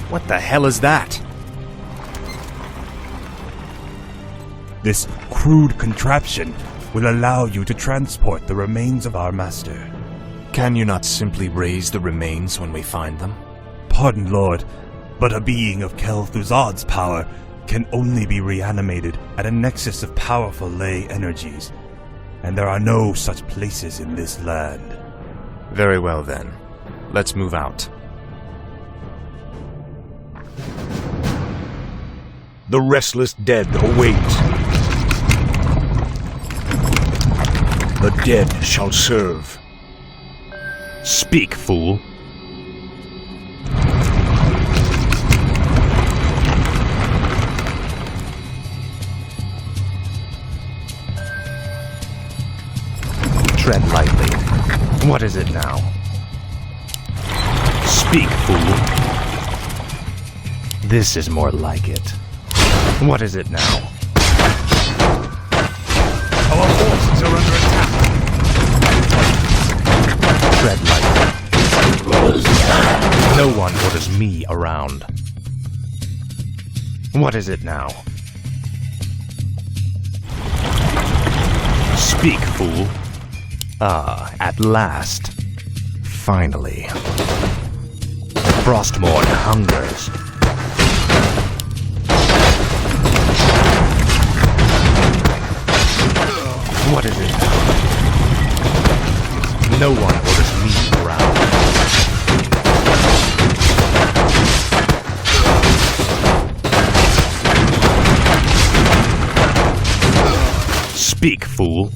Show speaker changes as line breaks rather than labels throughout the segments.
What the hell is that?
This crude contraption will allow you to transport the remains of our master.
Can you not simply raise the remains when we find them?
Pardon, Lord, but a being of Kel'Thuzad's power can only be reanimated at a nexus of powerful ley energies, and there are no such places in this land.
Very well then. Let's move out.
The restless dead await. The dead shall serve.
Speak, fool. Tread lightly. What is it now? Speak, fool. This is more like it. What is it now?
Our forces are under attack.
Tread lightly. No one orders me around. What is it now? Speak, fool. Ah, at last. Finally. Frostmourne hungers. What is it now? No one orders me around. Speak, fool.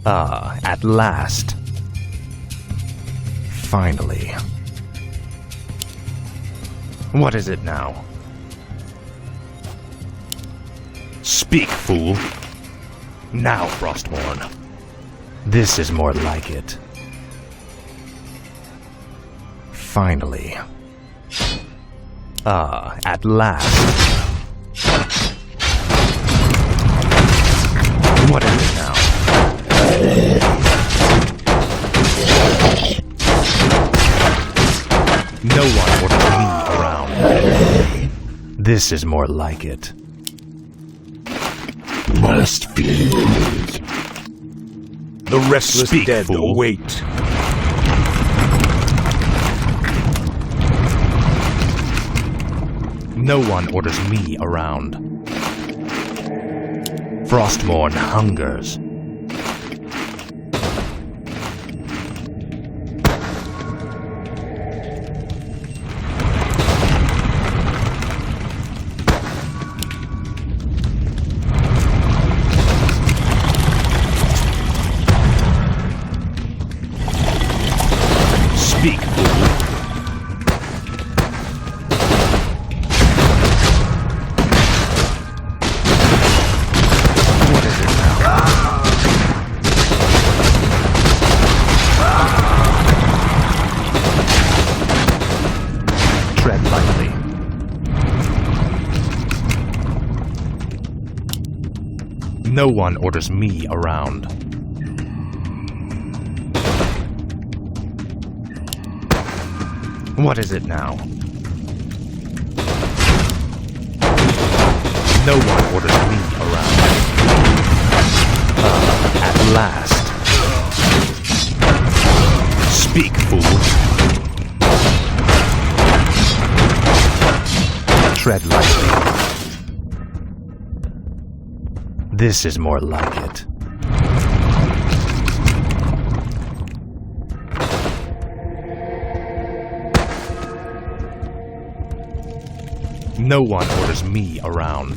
Ah, at last. Finally. What is it now? Speak, fool. Now, Frostmourne. This is more like it. Finally. Ah, at last. What is it now? No one orders me around. This is more like it.
Must be. The restless
Speak,
dead
fool.
await.
No one orders me around. Frostmourne hungers. Speak, fool. What is it now? Tread lightly. No one orders me around. What is it now? No one orders me around. At last. Speak, fool. Tread lightly. This is more like it. No one orders me around.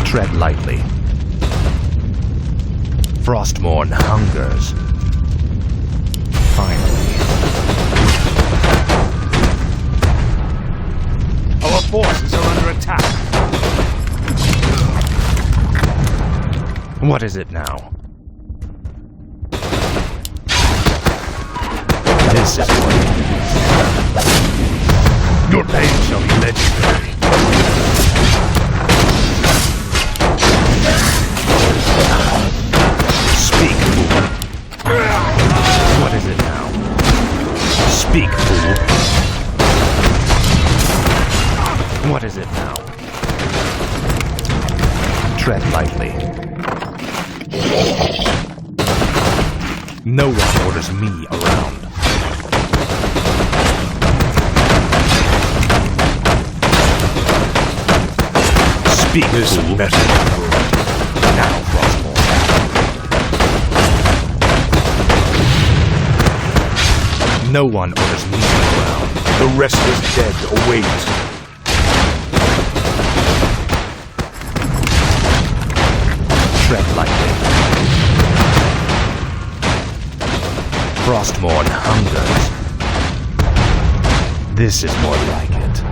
Tread lightly. Frostmourne hungers. Finally.
Our forces are under attack.
What is it now? This is what it is.
Your pain shall be legendary.
Speak, fool. What is it now? Tread lightly. No one orders me around. Speak,
This
fool.
better be good.
Now, Frostmourne. No one orders me around.
The restless dead await.
Tread lightly. Frostmourne hungers. This is more like it.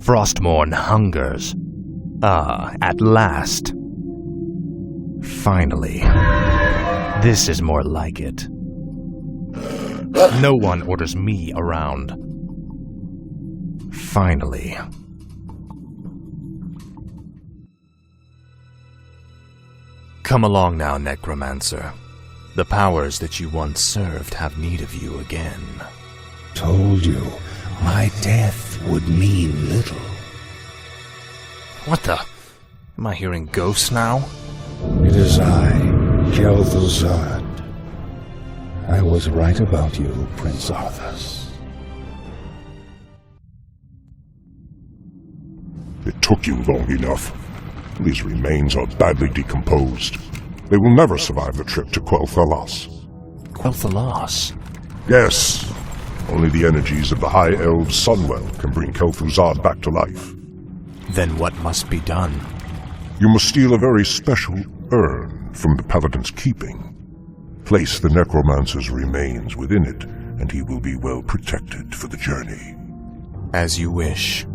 Frostmourne hungers. Ah, at last. Finally. This is more like it. No one orders me around. Finally. Come along now, necromancer. The powers that you once served have need of you again.
Told you, my death would mean little.
What the? Am I hearing ghosts now?
It is I, Kel'Thuzad. I was right about you, Prince Arthas.
It took you long enough. These remains are badly decomposed. They will never survive the trip to Quel'Thalas.
Quel'Thalas?
Yes. Only the energies of the High Elves' Sunwell can bring Kel'Thuzad back to life.
Then what must be done?
You must steal a very special urn from the Paladin's keeping. Place the necromancer's remains within it, and he will be well protected for the journey.
As you wish.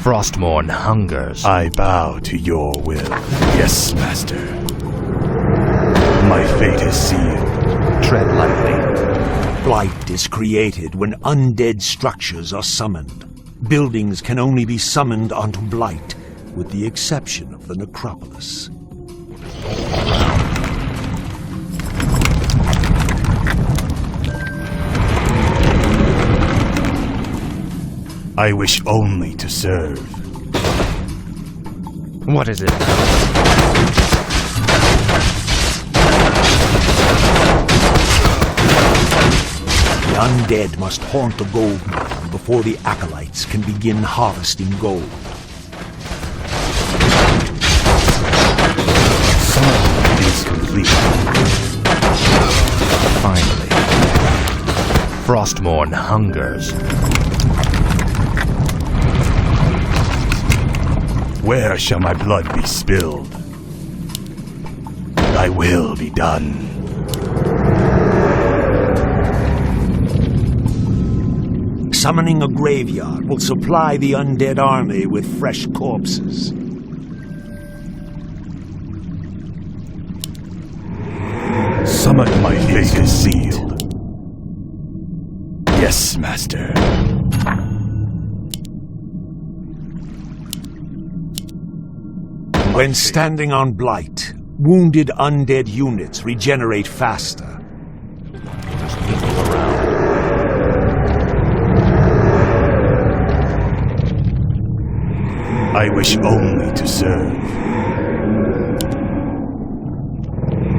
Frostmourne hungers.
I bow to your will. Yes, master. My fate is sealed.
Tread lightly.
Blight is created when undead structures are summoned. Buildings can only be summoned onto Blight, with the exception of the necropolis.
I wish only to serve.
What is it?
The undead must haunt the gold mine before the acolytes can begin harvesting gold.
Summoning is complete.
Finally. Frostmourne hungers.
Where shall my blood be spilled? Thy will be done.
Summoning a graveyard will supply the undead army with fresh corpses.
Summon my fate is sealed. Yes, master.
When standing on Blight, wounded undead units regenerate faster.
There's people around.
I wish only to serve.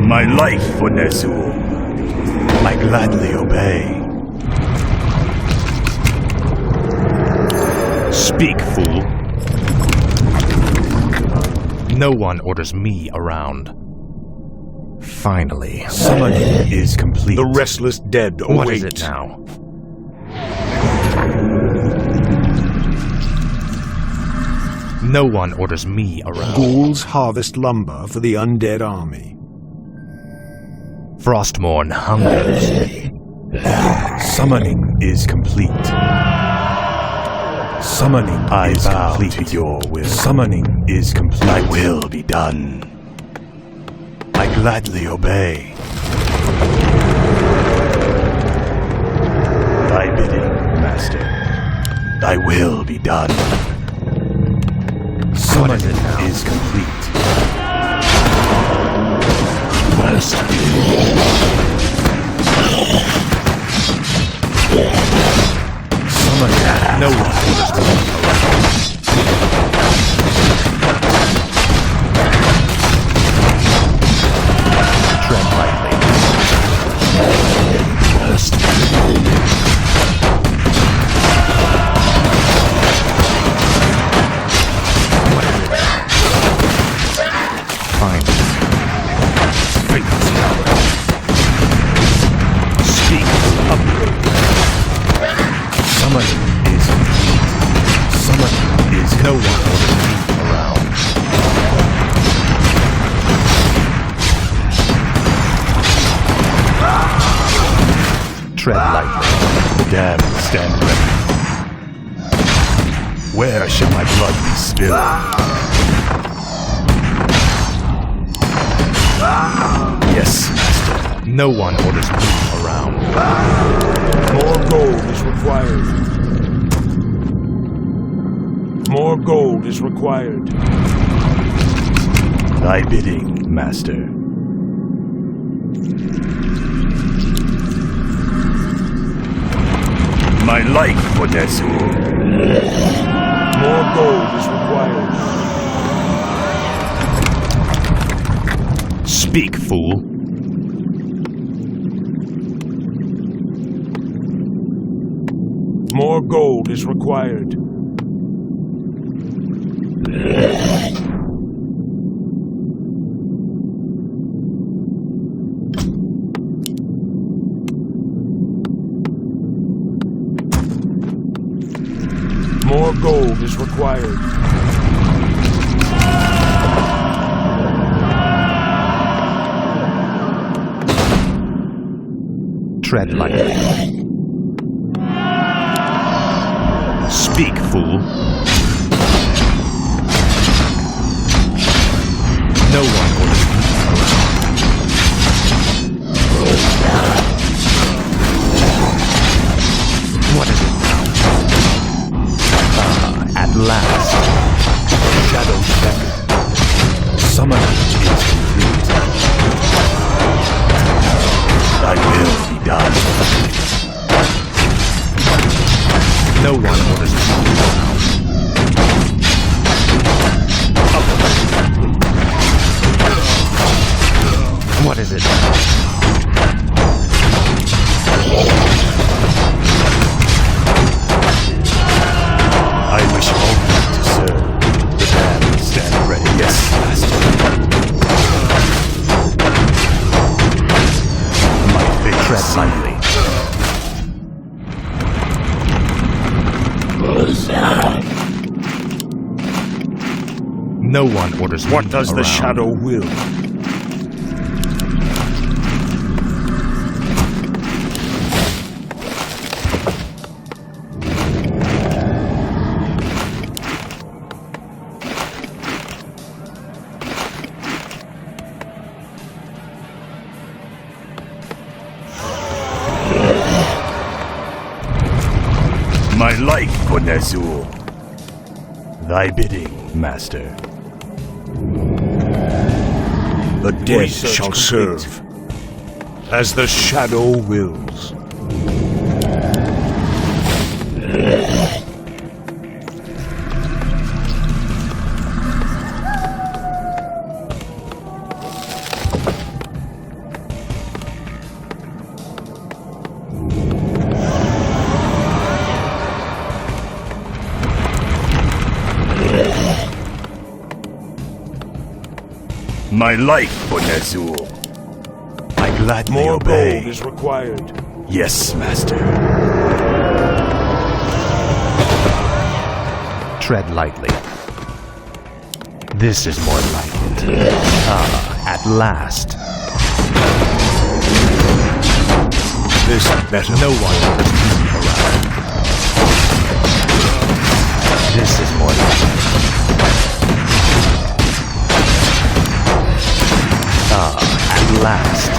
My life for Nezul. I gladly obey.
Speak, fool. No one orders me around. Finally.
Summoning is complete.
The restless dead await.
What is it now? No one orders me around.
Ghouls harvest lumber for the undead army.
Frostmourne hungers.
Summoning is complete. Summoning is complete to your will. Summoning is complete. Thy will be done. I gladly obey. Thy bidding, master. Thy will be done. Summoning is complete.
Summon no one orders me around. Tread lightly. Fine. Speak upward. Someone is complete. Someone is no one orders me around. Tread lightly. Dammit, stand ready. Where should my blood be spilled? Yes, master. No one orders me around.
More gold is required. More gold is required.
Thy bidding, master.
My life for Nezu.
More gold is required.
Speak, fool.
More gold is required. More gold is required.
Tread lightly. Speak, fool. No one orders me around. What is it now? At last. Shadows beckon. Summoning is complete. Thy will be done. No one orders me around. What is it now? I wish only to serve. The Dammit stand ready. Yes, master. My fate tread lightly. No one orders me
What does the
around.
shadow will?
My life for Nezu.
Thy bidding, master.
The dead
Research
shall
complete.
serve as the shadow wills.
My life for Nezu.
I gladly
More
obey.
gold is required.
Yes, master. Tread lightly. This is more like it. Ah, at last.
This better.
No one orders me around. This is more like it. Ah, at last.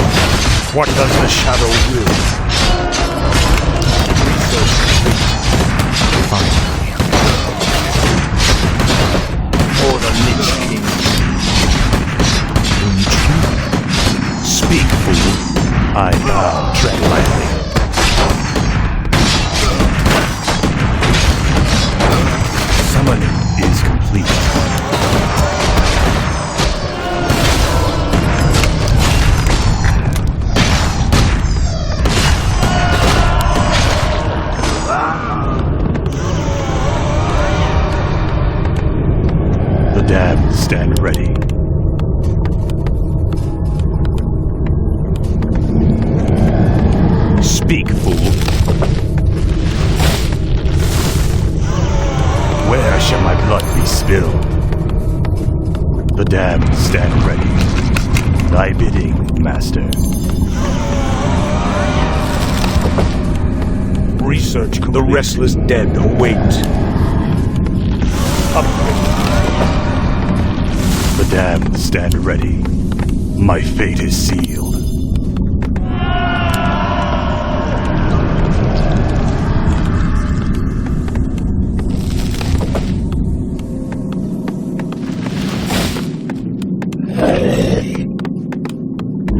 What does the shadow will?
Finally.
For the Lich King.
Speak, fool. I bow. Tread lightly.
damned stand ready. Speak, fool. Where shall my blood be spilled? The damned stand ready. Thy bidding, master. Research complete.
The restless dead await.
Upgrade. The damned stand ready. My fate is sealed.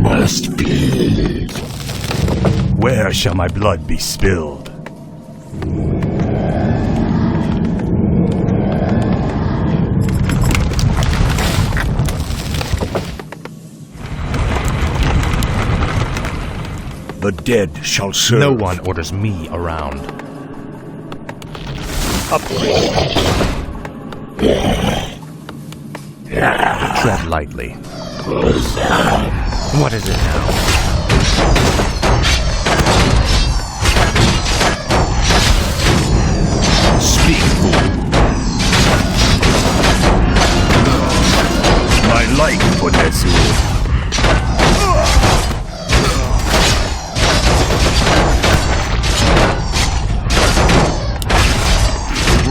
Must be.
Where shall my blood be spilled?
The dead shall serve.
No one orders me around.
Upgrade.
Tread lightly. What is it now?
Speak, fool. My life for Netsu.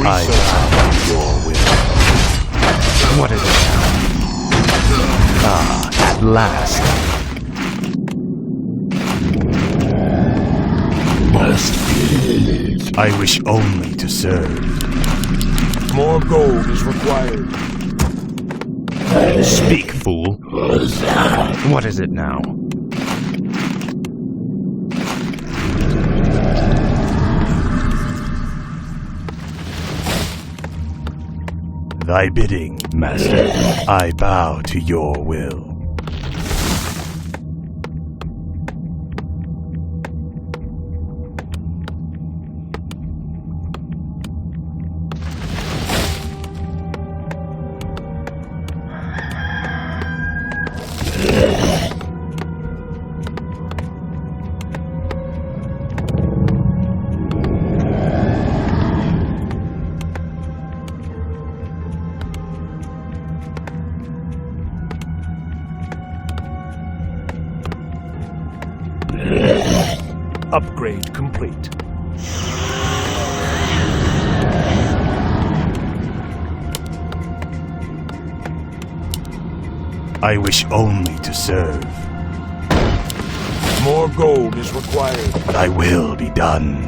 I bow your will.
What is it now? Ah, at last.
Must be.
I wish only to serve.
More gold is required.
Speak, fool. What is it now?
Thy bidding, master. I bow to your will. Upgrade complete. I wish only to serve.
More gold is required.
Thy will be done.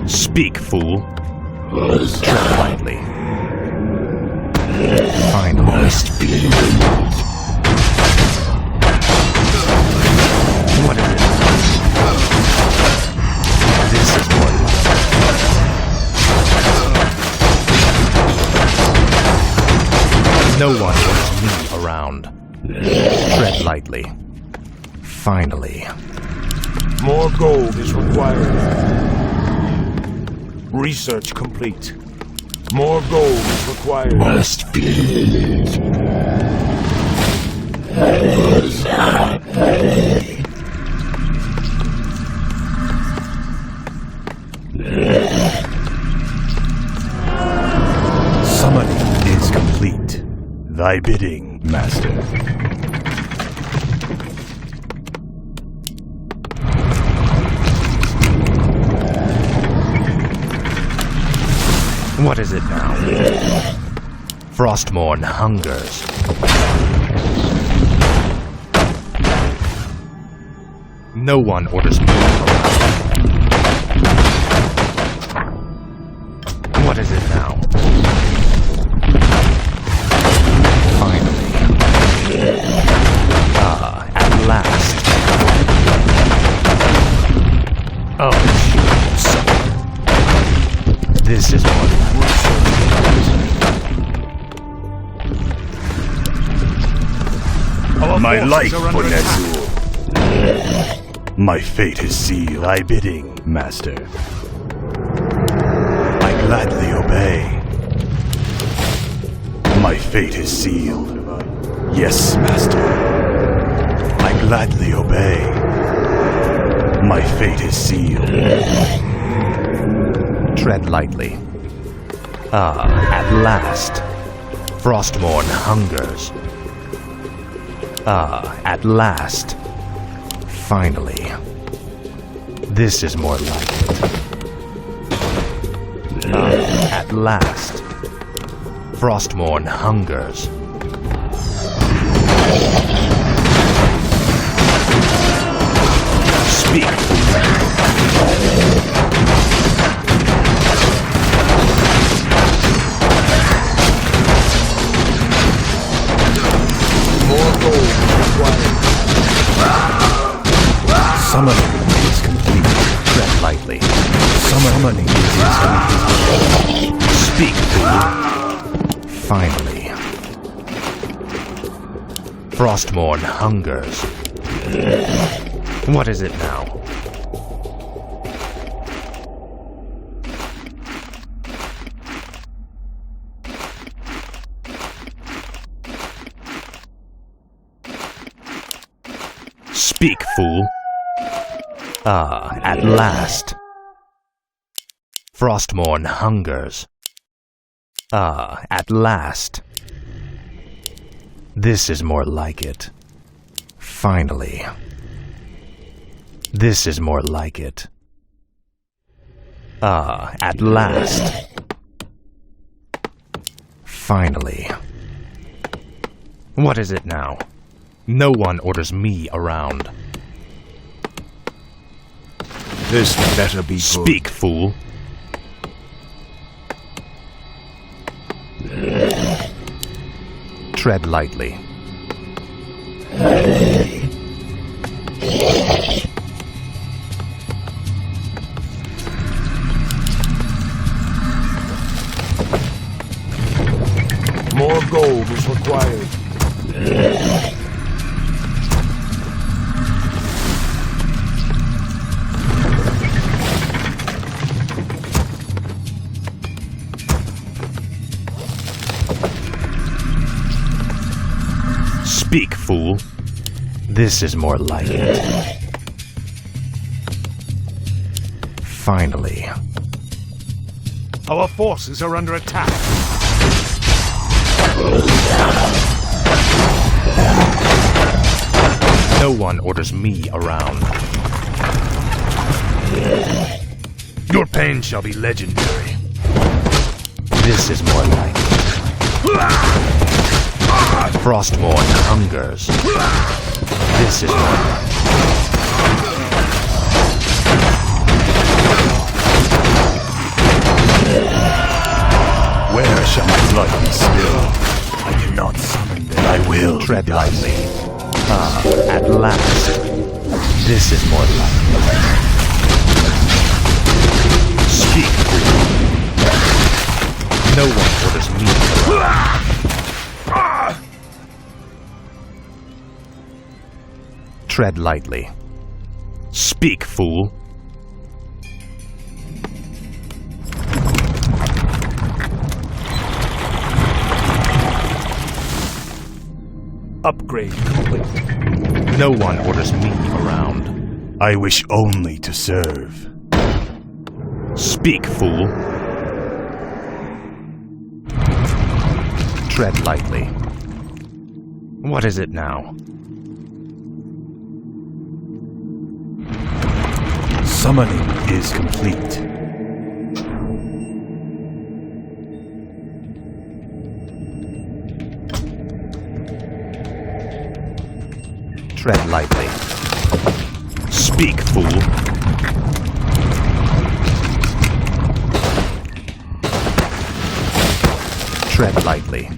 Speak, fool. Tread lightly. Finally.
Must be.
What is it? This is what. No one wants me around. Tread lightly. Finally.
More gold is required. Research complete. More gold is required.
Must be.
Summoning is complete. Thy bidding, master.
What is it now? Frostmourne hungers. No one orders me around. What is it now? Finally. Ah, at last. Oh, so this is what.
My life
forces are
for
under
Nezul. My fate is sealed. Thy bidding, Master. I gladly obey. My fate is sealed. Yes, Master. I gladly obey. My fate is sealed.
Tread lightly. Ah, at last. Frostmourne hungers. Ah, at last. Finally. This is more like it. Ah, at last. Frostmourne hungers. Speak.
More gold required.
Summoning is complete.
Tread lightly.
Summoning is complete.
Speak, fool. Finally. Frostmourne hungers. What is it now? Speak, fool. Ah, at last. Frostmourne hungers. Ah, at last. This is more like it. Finally. This is more like it. Ah, at last. Finally. What is it now? No one orders me around.
This better be good.
Speak, fool. Tread lightly.
More gold is required.
Speak, fool. This is more like it. Finally.
Our forces are under attack.
No one orders me around. Your pain shall be legendary. This is more like it. Frostmourne hungers. This is more like it.
Where shall my blood be spilled? I cannot summon them. I will.
Tread lightly. Ah, at last. This is more like it. Speak, fool. No one orders me around. Tread lightly. Speak, fool.
Upgrade complete.
No one orders me around.
I wish only to serve.
Speak, fool. Tread lightly. What is it now?
Summoning is complete.
Tread lightly. Speak, fool. Tread lightly.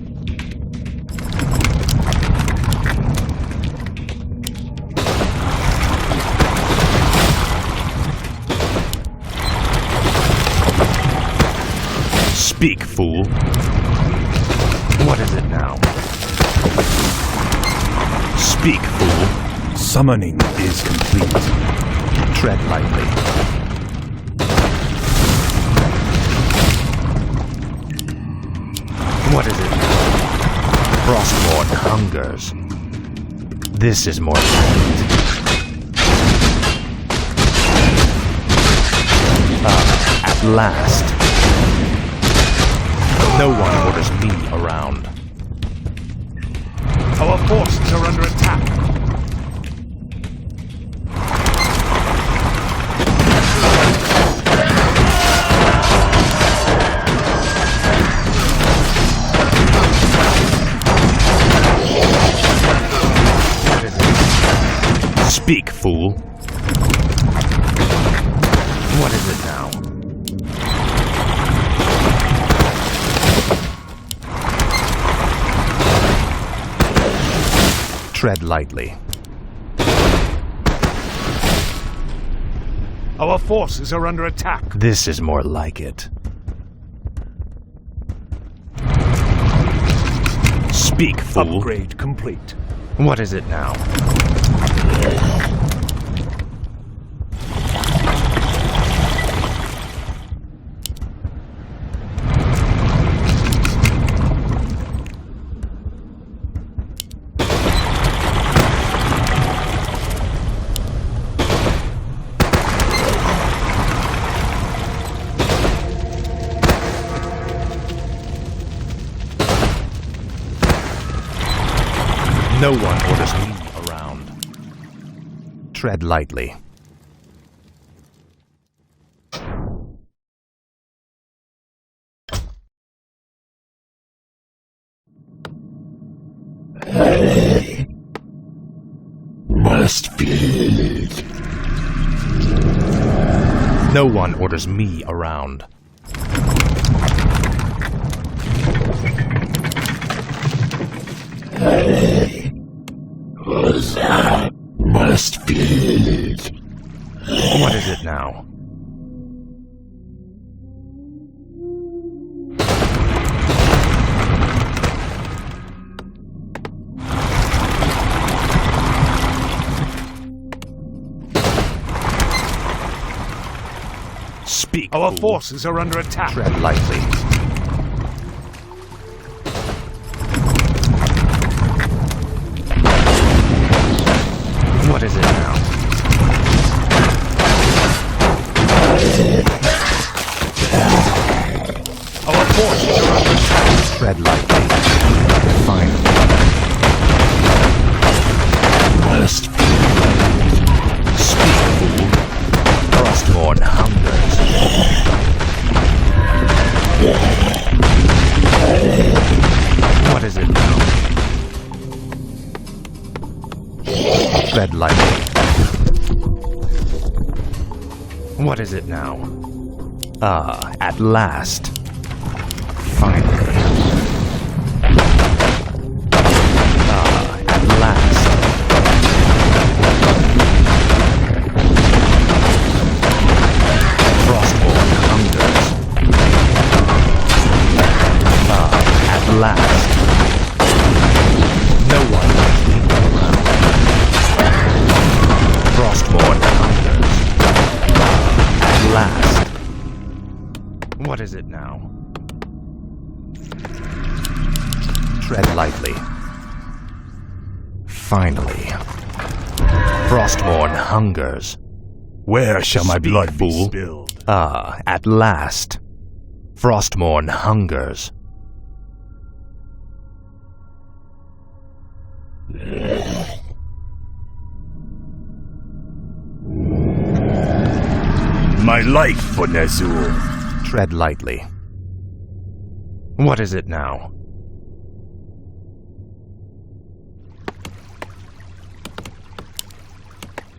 Speak, fool. What is it now? Speak, fool.
Summoning is complete.
Tread lightly. What is it? Frostborn hungers. This is more light. At last. No one orders me around.
Our forces are under attack.
Speak, fool. What is it now? Tread lightly.
Our forces are under attack.
This is more like it. Speak, fool.
Upgrade complete.
What is it now? No one orders me around. Tread lightly.
Must feel it.
No one orders me around.
Must feel it.
What is it now? Speak,
Our
fool.
forces are under attack.
Tread lightly. What is it now?
Our forces are under attack.
Tread lightly. Fine.
Must
Speak, fool. Frostborn hungers. What is it now? Tread lightly. What is it now? Ah, at last. Finally. Ah, at last. Frostborn hungers. Ah, at last. No one lets me around. Frostborn hungers. At last. What is it now? Tread lightly. Finally. Frostborn hungers.
Where shall my
Speak,
blood be
fool.
spilled?
Ah, at last. Frostborn hungers.
My life for Nezul.
Tread lightly. What is it now?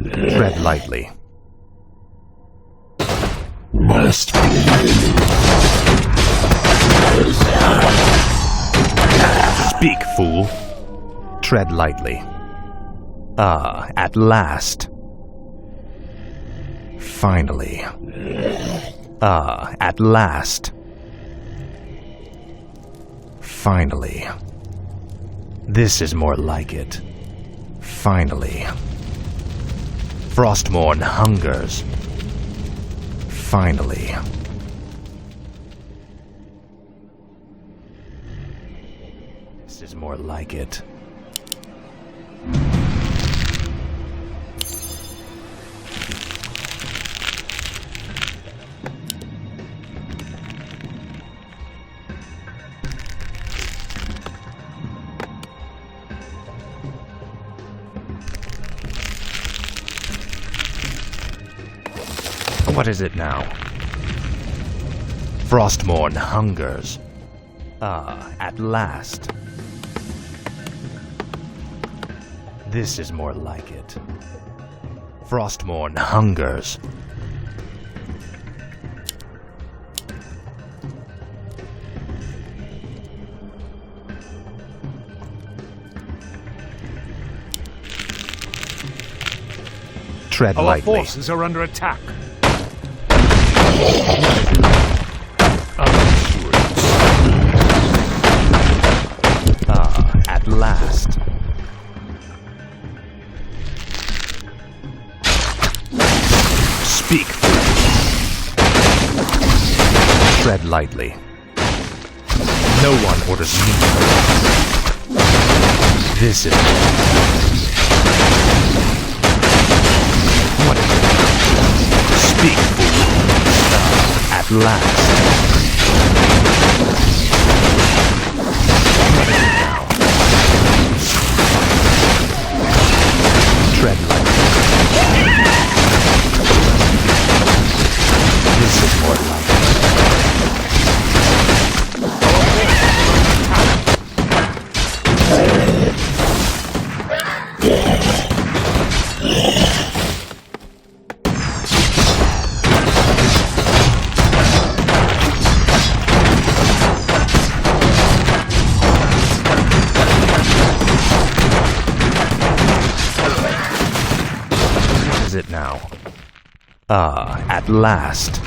Tread lightly.
Must
Speak, fool. Tread lightly. Ah, at last. Finally. Ah, at last. Finally. This is more like it. Finally. Frostmourne hungers. Finally. This is more like it. What is it now? Frostmourne hungers. Ah, at last. This is more like it. Frostmourne hungers. Tread
Our
lightly.
forces are under attack.
Ah, at last. Speak. Tread lightly. No one orders me. This is what is it? Speak, fool. At last. What is it now? Tread lightly. This is more like it. What is it now? Ah, at last.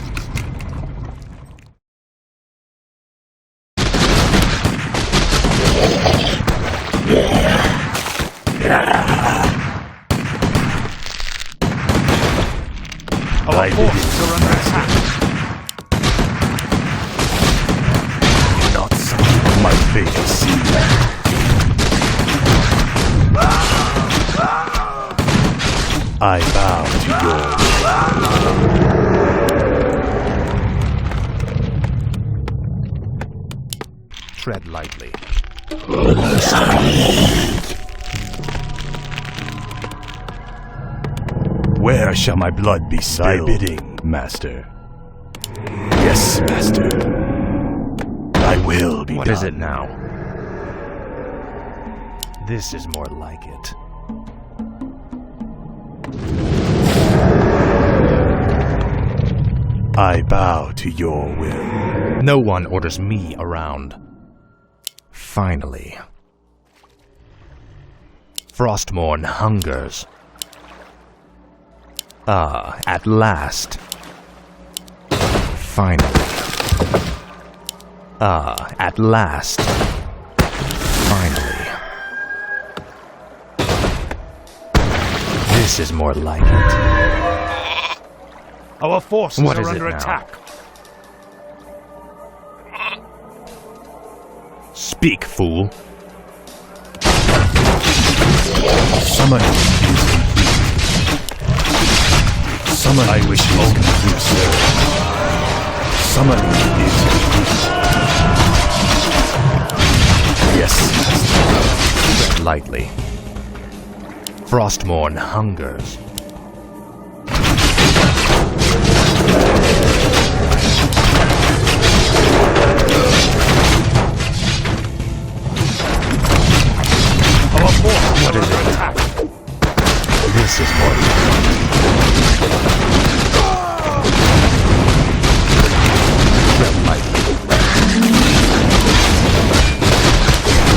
Our forces are under attack.
Not something my fate is sealed. I bow to yours.
Tread lightly.
Where shall my blood be spilled? Thy bidding, master. Yes, master. Thy will be
What
done.
is it now? This is more like it.
I bow to your will.
No one orders me around. Finally. Frostmourne hungers. Ah, at last. Finally. Ah, at last. Finally. This is more like it.
Our forces
What
are
is it
under
now?
attack.
Speak, fool.
Summon is complete. Summon I wish only to serve. Summon is complete. Yes, master.
Tread lightly. Frostmourne hungers. What is it?
Attack.
This is more like it. Tread lightly.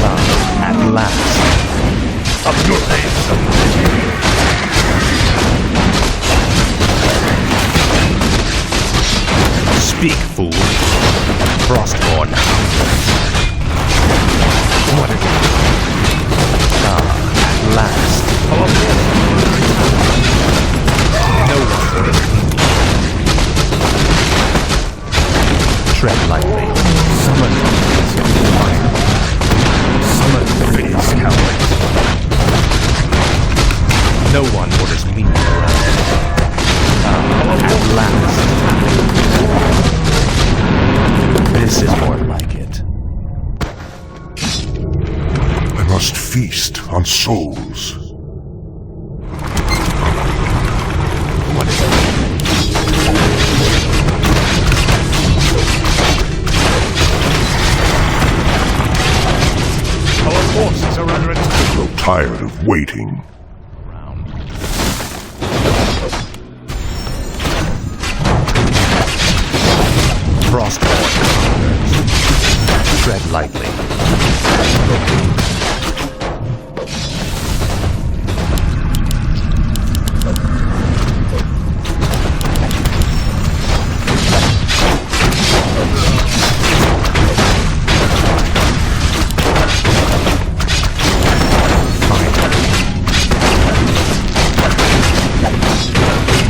Ah, at last.
Up your legs.
Speak, fool. Frostmourne hungers. What is it? Ah, at last.
Our
Tread lightly.
Summon fire. Summon face, coward.
No one orders me around. At last. This is more like it.
I must feast on souls.
What is it?
Our forces are under attack.
I grow tired of waiting.
Frostborn. Tread lightly.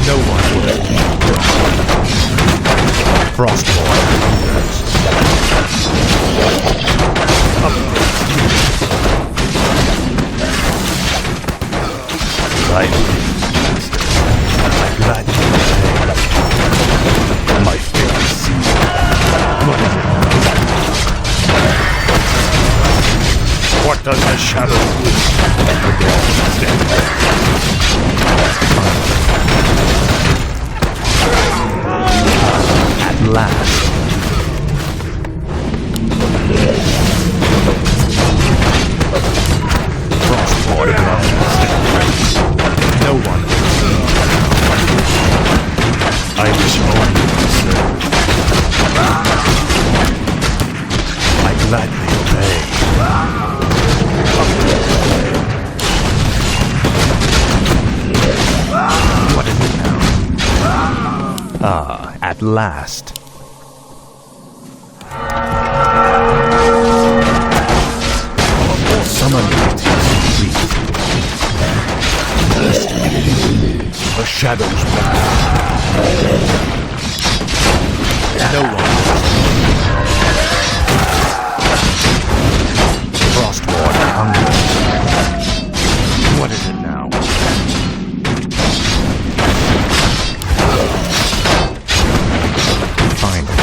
No one will. Frostborn.
I'm glad you came. My fate is sealed. What is it? What does the shadow do?
At last. Frostborn. No one.
I wish only to serve. I gladly obey.
What is it now? Ah, at last.
Summon the shadows back.
No one. Frostborn hunger. What is it now? Find it.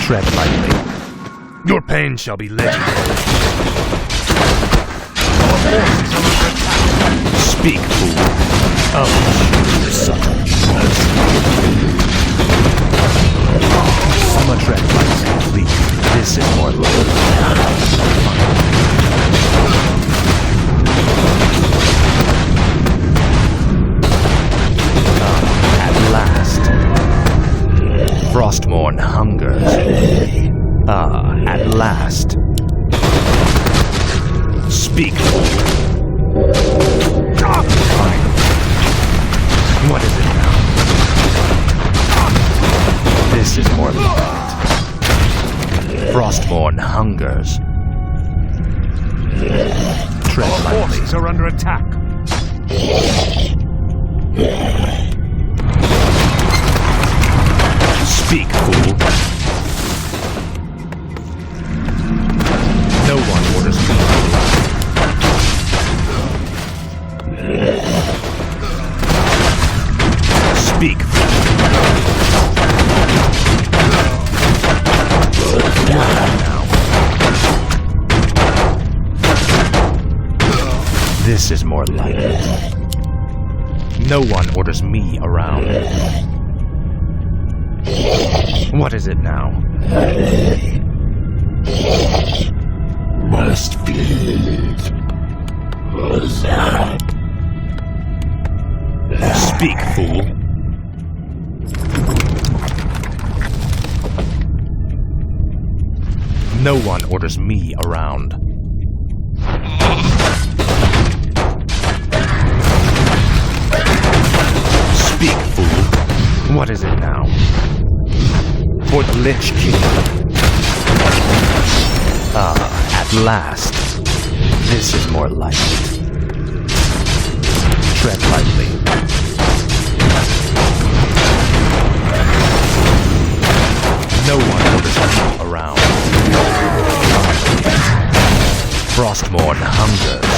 Tread lightly.
Your pain shall be legendary.
Speak, fool.
Oh, sucker.
Summon tread lightly, please. This is more like at last. Frostborn hungers. Ah, at last. Speak, fool. Fine. What is it now? This is more like it. Frostborn hungers. Tread
Our
lightly.
forces are under attack.
Speak, fool. No one orders me. Speak, fool. Now. This is more like it. No one orders me around. What is it now?
Must feed.
Speak, fool. No one orders me around. Speak, fool. What is it now? For the Lich King. Ah, at last. This is more like it. Tread lightly. No one orders me around. Frostmourne hungers.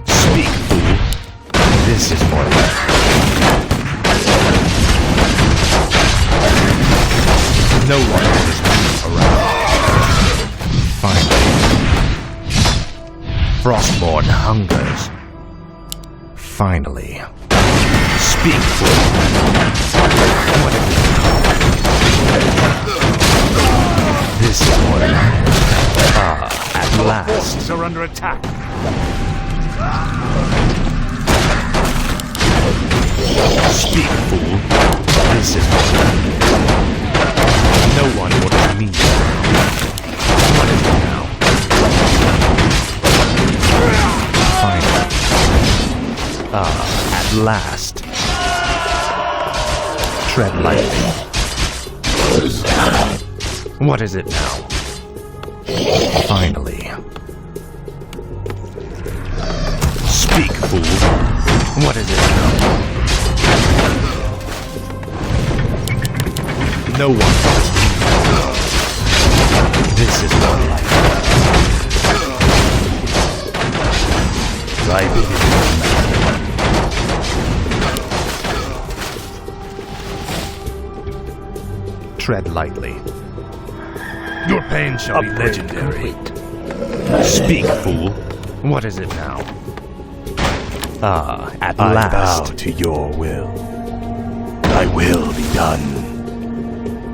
Speak, fool. This is more like. No one orders me around. Finally. Frostmourne hungers. Finally. Speak, fool. What is it? This is more like. At last.
Forces are under attack.
Speak, fool. This is more like. No one orders me. What is it now? Finally. At last. Tread lightly. What is it now? Finally. Speak, fool. What is it now? No one orders me. This is more like. Thy bidding, master. Tread lightly. Your pain shall be legendary. Speak, fool. What is it now? At last.
I bow to your will. Thy will be done.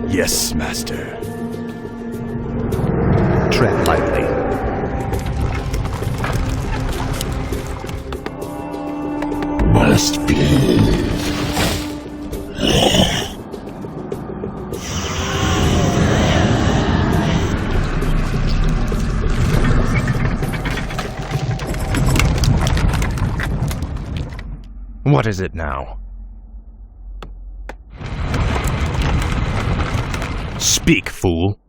Yes, master.
Tread lightly.
Must be.
What is it now? Speak, fool.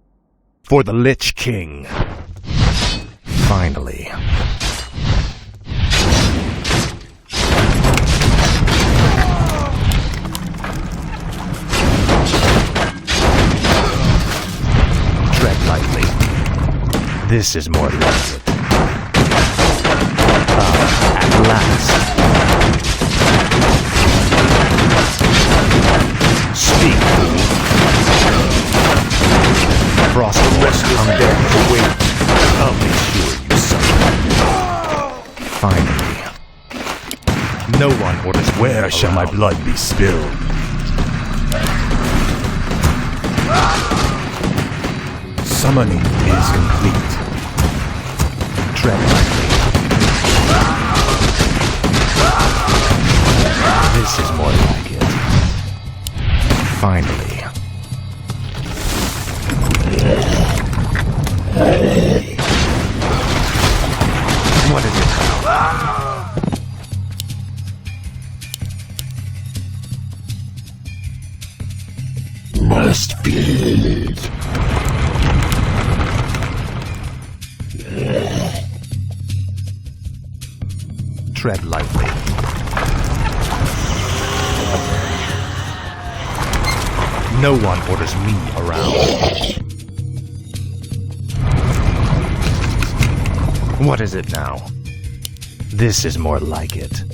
For the Lich King. Finally. Tread lightly. This is more like it. At last. Speak, fool. Frost restless undead await. I'll make sure you suffer. Finally. No one orders me
Where shall my
around.
blood be spilled? Summoning is complete.
Tread lightly. This is more like it. Finally. What is it now?
Must be.
Tread lightly. No one orders me around. What is it now? This is more like it.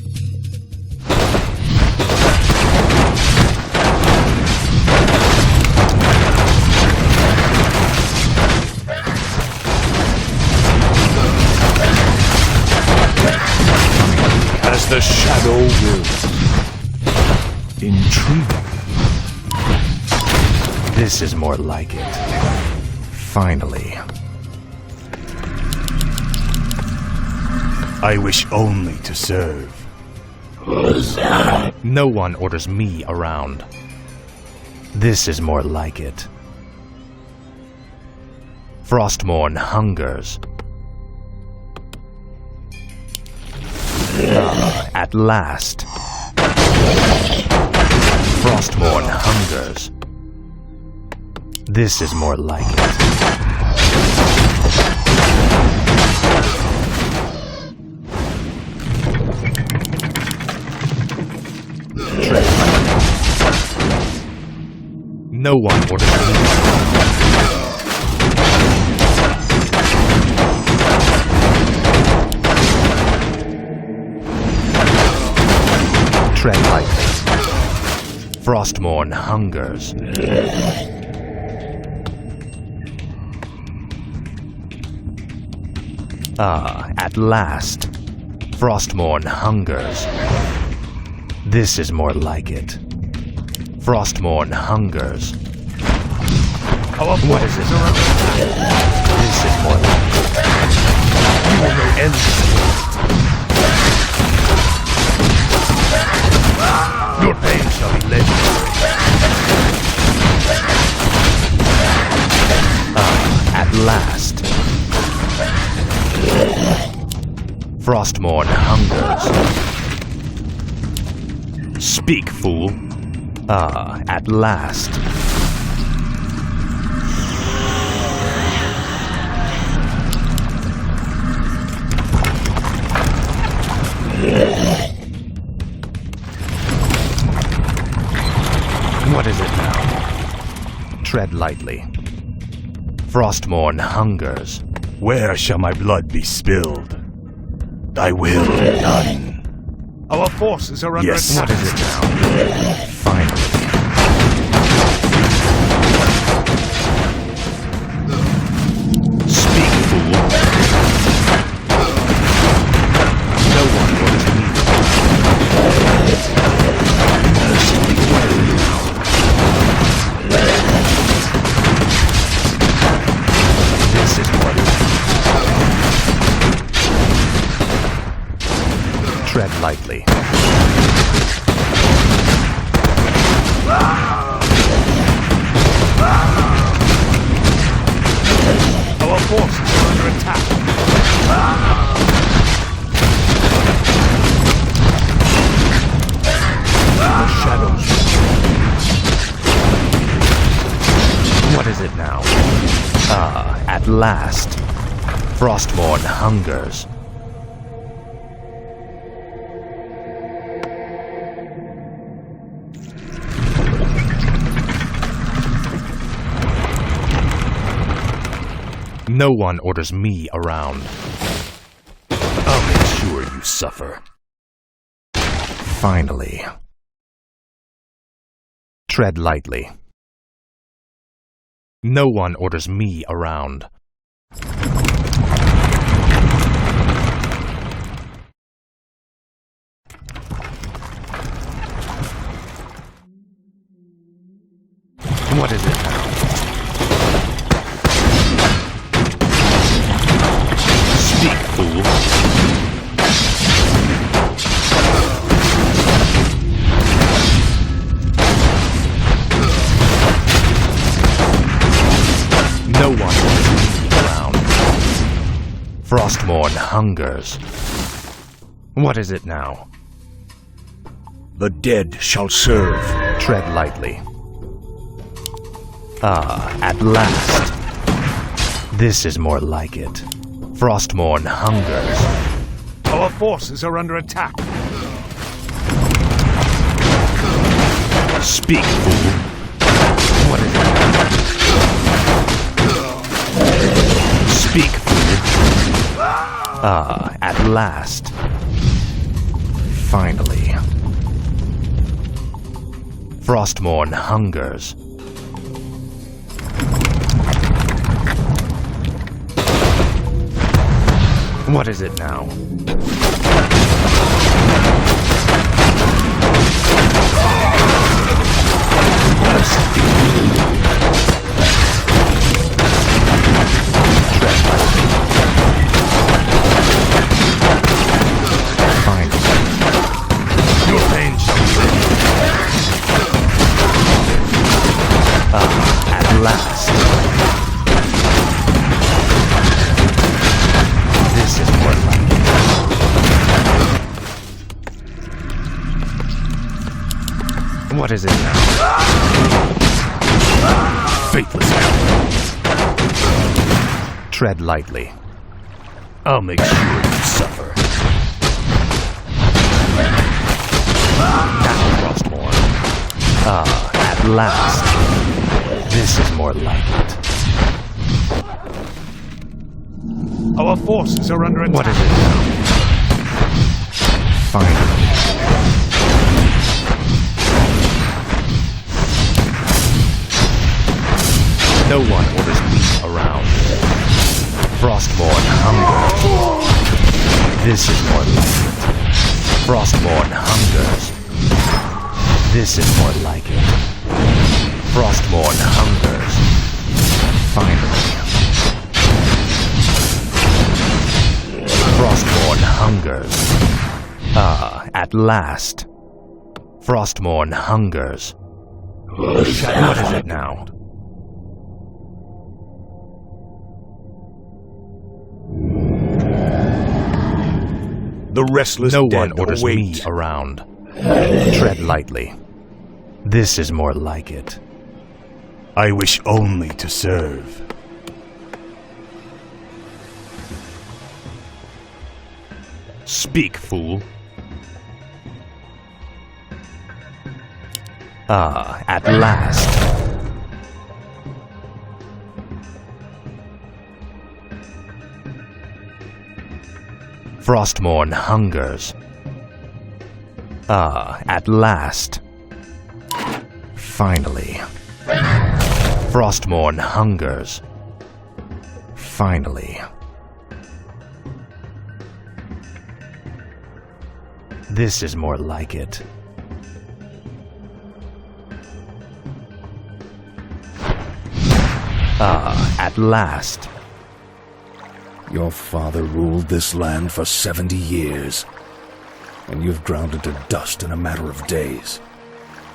As the shadow wills.
Intriguing. This is more like it. Finally.
I wish only to serve.
No one orders me around. This is more like it. Frostmourne hungers. At last. Frostmourne hungers. This is more like it. No one orders me Frostmourne hungers. At last. Frostmourne hungers. This is more like it. Frostmourne hungers. What is it now? This is more like it. You will know anything. Your pain shall be legendary. At last. Frostmourne hungers. Speak, fool. At last. What is it now? Tread lightly. Frostmourne hungers.
Where shall my blood be spilled? Thy will be done.
Our forces are under
Yes.
attack.
What is it now? Finally. Speak, fool. No one wants me. This is what tread lightly.
Our forces are under attack.
The shadows. What is it now? At last. Frostmourne hungers. No one orders me around. I'll make sure you suffer. Finally. Tread lightly. No one orders me around. What is it now? Speak, fool. No one wants me around. Frostmourne hungers. What is it now?
The dead shall serve.
Tread lightly. At last. This is more like it. Frostmourne hungers.
Our forces are under attack.
Speak, fool. What is it? Speak, fool. At last. Finally. Frostmourne hungers. What is it now? Finally.
Your pain shall be
At last. This is more like it. What is it now? Faithless coward. Tread lightly. I'll make sure you suffer. Now, Frostmourne. At last. This is more like it.
Our forces are under attack.
What is it now? Finally. No one orders me around. Frostborn hungers. This is more like it. Frostborn hungers. This is more like it. Frostborn hungers. Finally. Frostborn hungers. Ah, at last. Frostborn hungers. What is it now?
The restless
No
dead
one orders
await.
me around. Tread lightly. This is more like it.
I wish only to serve.
Speak, fool. Ah, at last. Frostborn hungers. Ah, at last. Finally. Frostborn hungers. Finally. This is more like it. Ah, at last.
Your father ruled this land for 70 years, and you've ground it to dust in a matter of days.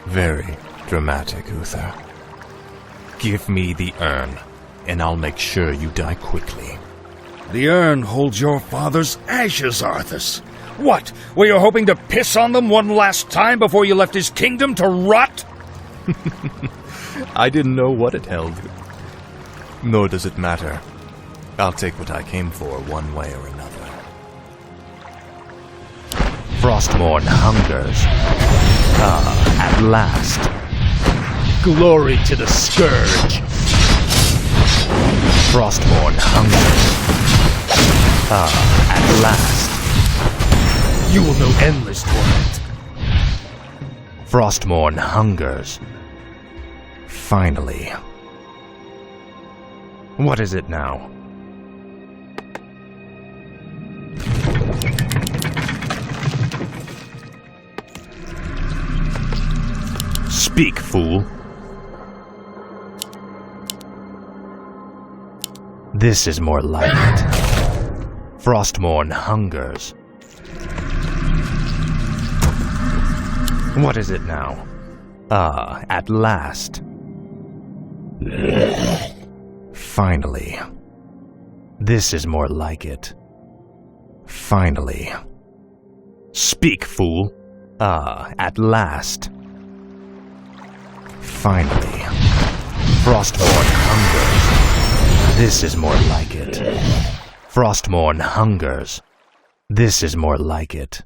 Very dramatic, Uther. Give me the urn, and I'll make sure you die quickly.
The urn holds your father's ashes, Arthas. What? Were you hoping to piss on them one last time before you left his kingdom to rot?
I didn't know what it held. Nor does it matter. I'll take what I came for one way or another. Frostborn hungers. Ah, at last. Glory to the Scourge! Frostborn hungers. Ah, at last. You will know endless torment. Frostborn hungers. Finally. What is it now? Speak, fool. This is more like it. Frostborn hungers. What is it now? Ah, at last. Finally. This is more like it. Finally. Speak, fool. Ah, at last. Finally. Frostborn hungers. This is more like it. Frostborn hungers. This is more like it.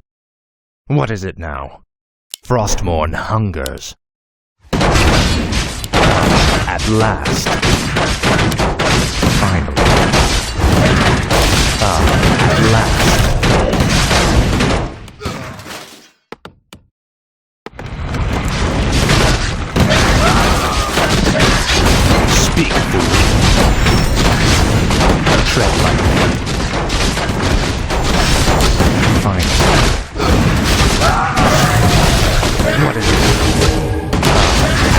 What is it now? Frostborn hungers. At last. Finally. At last. Speak, fool. Tread lightly. Finally. What is it?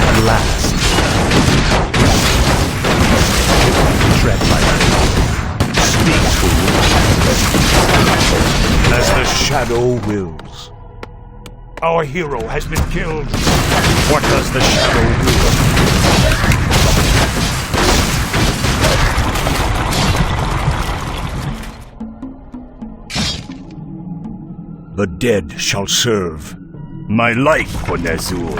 At last. Tread lightly. Speak, fool.
As the shadow wills. Our hero has been killed. What does the shadow will? The dead shall serve.
My life for Ner'zhul.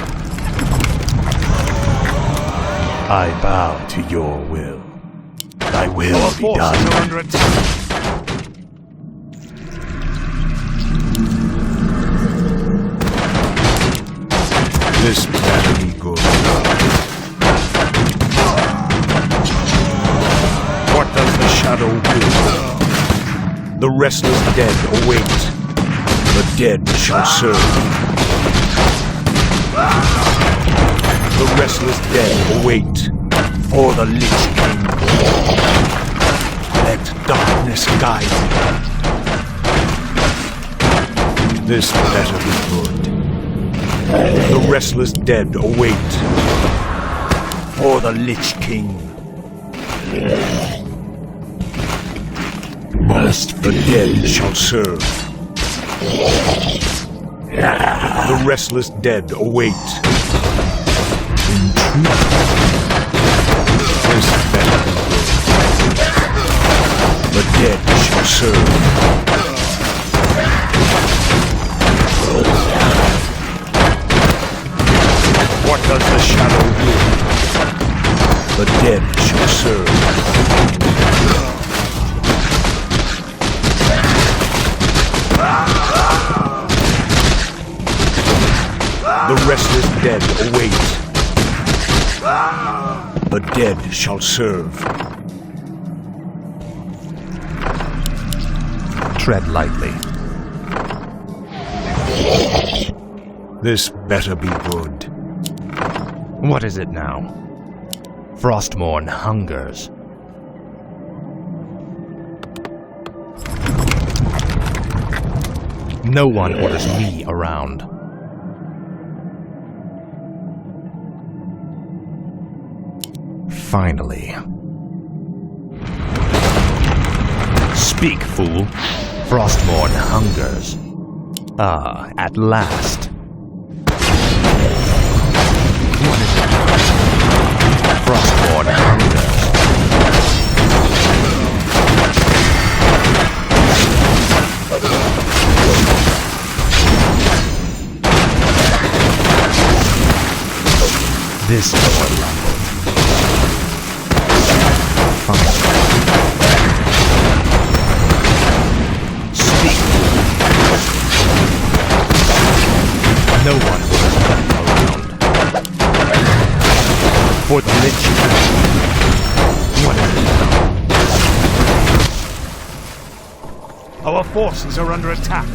I bow to your will. Thy will be done.
Are under attack. This better be good. What does the shadow will? The restless dead await. The dead shall serve. The restless dead await. For the Lich King. Let darkness guide me. This better be good. The restless dead await. For the Lich King. The dead shall serve. The restless dead await. This better be good. The dead shall serve. What does the shadow will? The dead shall serve. The restless dead await. The dead shall serve.
Tread lightly.
This better be good.
What is it now? Frostmourne hungers. No one orders me around. Finally. Speak, fool. Frostmourne hungers. Ah, at last. What is it? Frostmourne hungers. This is more like it. Fine. Speak. No one will come around. For the Lich King. What is it now?
Our forces are under attack.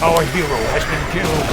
Our hero has been killed.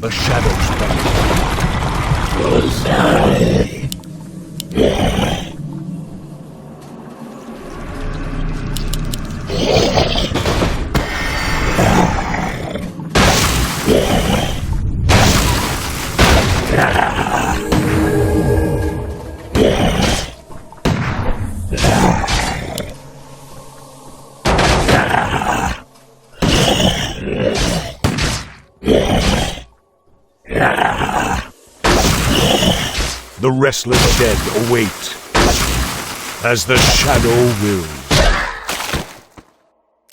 The shadows The restless dead await, as the shadow wills.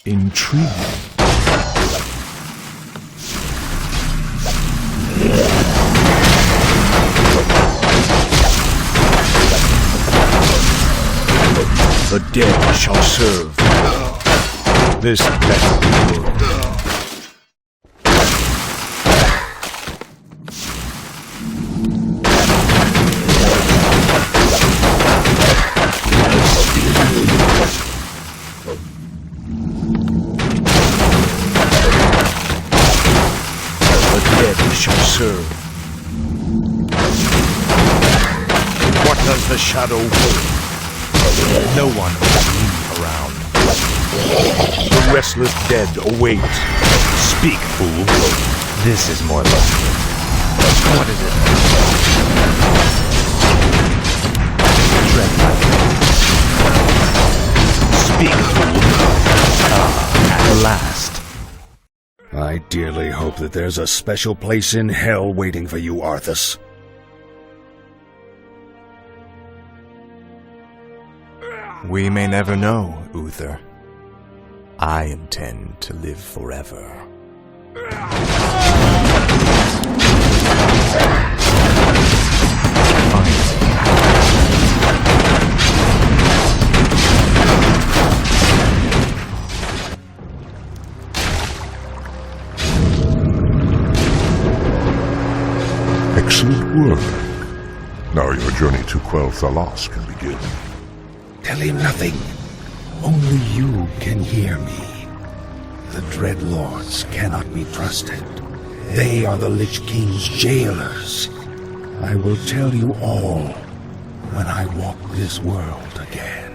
Intriguing. The dead shall serve. This better be good. Serve. What does the shadow will?
No one will me around.
The restless dead await.
Speak, fool. This is more like it. What is it? Tread lightly. Speak, fool. Ah, at last.
I dearly hope that there's a special place in hell waiting for you, Arthas.
We may never know, Uther. I intend to live forever.
Excellent work. Now your journey to Quel'Thalas can begin.
Tell him nothing. Only you can hear me. The Dreadlords cannot be trusted. They are the Lich King's jailers. I will tell you all when I walk this world again.